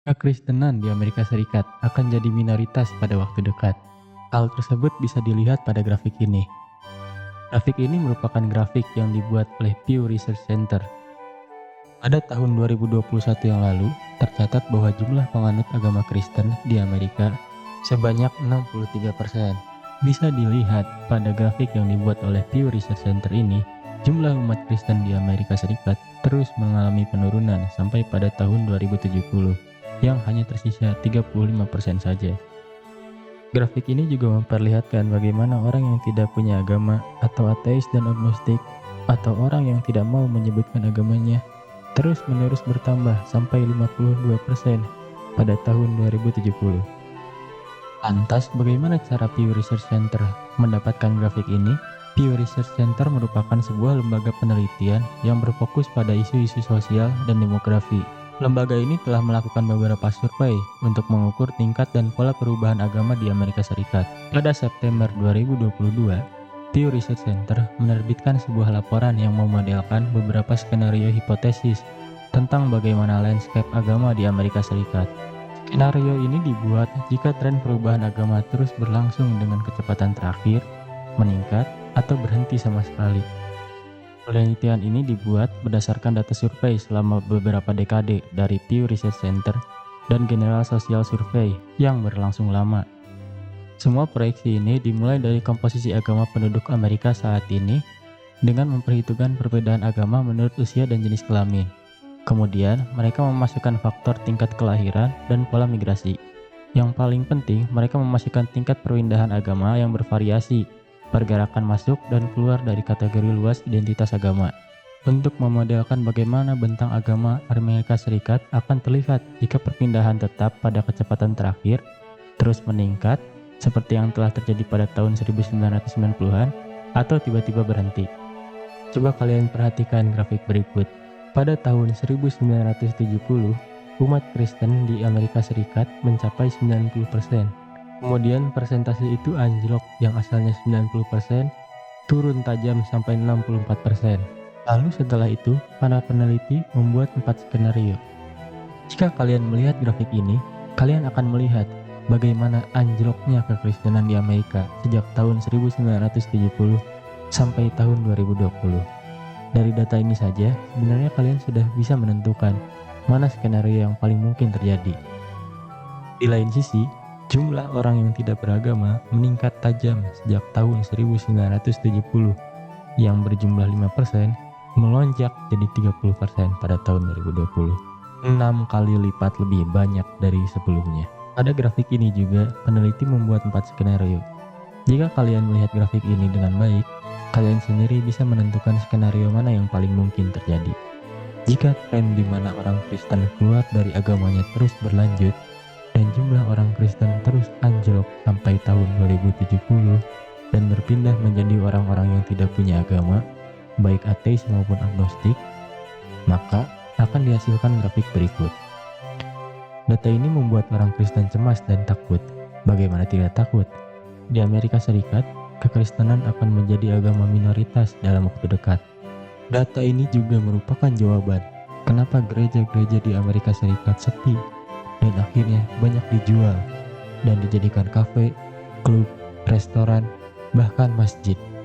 Kekristenan di Amerika Serikat akan jadi minoritas pada waktu dekat. Hal tersebut bisa dilihat pada grafik ini. Grafik ini merupakan grafik yang dibuat oleh Pew Research Center. Pada tahun 2021 yang lalu, tercatat bahwa jumlah penganut agama Kristen di Amerika sebanyak 63%. Bisa dilihat pada grafik yang dibuat oleh Pew Research Center ini, jumlah umat Kristen di Amerika Serikat terus mengalami penurunan sampai pada tahun 2070, yang hanya tersisa 35% saja. Grafik ini juga memperlihatkan bagaimana orang yang tidak punya agama atau ateis dan agnostik atau orang yang tidak mau menyebutkan agamanya terus-menerus bertambah sampai 52% pada tahun 2070. Lantas, bagaimana cara Pew Research Center mendapatkan grafik ini? Pew Research Center merupakan sebuah lembaga penelitian yang berfokus pada isu-isu sosial dan demografi. Lembaga ini telah melakukan beberapa survei untuk mengukur tingkat dan pola perubahan agama di Amerika Serikat. Pada September 2022, Pew Research Center menerbitkan sebuah laporan yang memodelkan beberapa skenario hipotesis tentang bagaimana landscape agama di Amerika Serikat. Skenario ini dibuat jika tren perubahan agama terus berlangsung dengan kecepatan terakhir, meningkat, atau berhenti sama sekali. Penelitian ini dibuat berdasarkan data survei selama beberapa dekade dari Pew Research Center dan General Social Survey yang berlangsung lama. Semua proyeksi ini dimulai dari komposisi agama penduduk Amerika saat ini dengan memperhitungkan perbedaan agama menurut usia dan jenis kelamin. Kemudian, mereka memasukkan faktor tingkat kelahiran dan pola migrasi. Yang paling penting, mereka memasukkan tingkat perpindahan agama yang bervariasi, pergerakan masuk dan keluar dari kategori luas identitas agama. Untuk memodelkan bagaimana bentang agama Amerika Serikat akan terlihat jika perpindahan tetap pada kecepatan terakhir, terus meningkat, seperti yang telah terjadi pada tahun 1990-an, atau tiba-tiba berhenti. Coba kalian perhatikan grafik berikut. Pada tahun 1970, umat Kristen di Amerika Serikat mencapai 90%. Kemudian persentase itu anjlok yang asalnya 90%, turun tajam sampai 64%. Lalu setelah itu, para peneliti membuat 4 skenario. Jika kalian melihat grafik ini, kalian akan melihat bagaimana anjloknya kekristenan di Amerika sejak tahun 1970 sampai tahun 2020. Dari data ini saja, sebenarnya kalian sudah bisa menentukan mana skenario yang paling mungkin terjadi. Di lain sisi, jumlah orang yang tidak beragama meningkat tajam sejak tahun 1970 yang berjumlah 5%, melonjak jadi 30% pada tahun 2020. 6 kali lipat lebih banyak dari sebelumnya. Pada grafik ini juga, peneliti membuat 4 skenario. Jika kalian melihat grafik ini dengan baik, kalian sendiri bisa menentukan skenario mana yang paling mungkin terjadi. Jika tren di mana orang Kristen keluar dari agamanya terus berlanjut, dan jumlah orang Kristen terus anjlok sampai tahun 2070 dan berpindah menjadi orang-orang yang tidak punya agama, baik ateis maupun agnostik, maka akan dihasilkan grafik berikut. Data ini membuat orang Kristen cemas dan takut. Bagaimana tidak takut? Di Amerika Serikat, kekristenan akan menjadi agama minoritas dalam waktu dekat. Data ini juga merupakan jawaban kenapa gereja-gereja di Amerika Serikat sepi dan akhirnya banyak dijual dan dijadikan kafe, klub, restoran, bahkan masjid.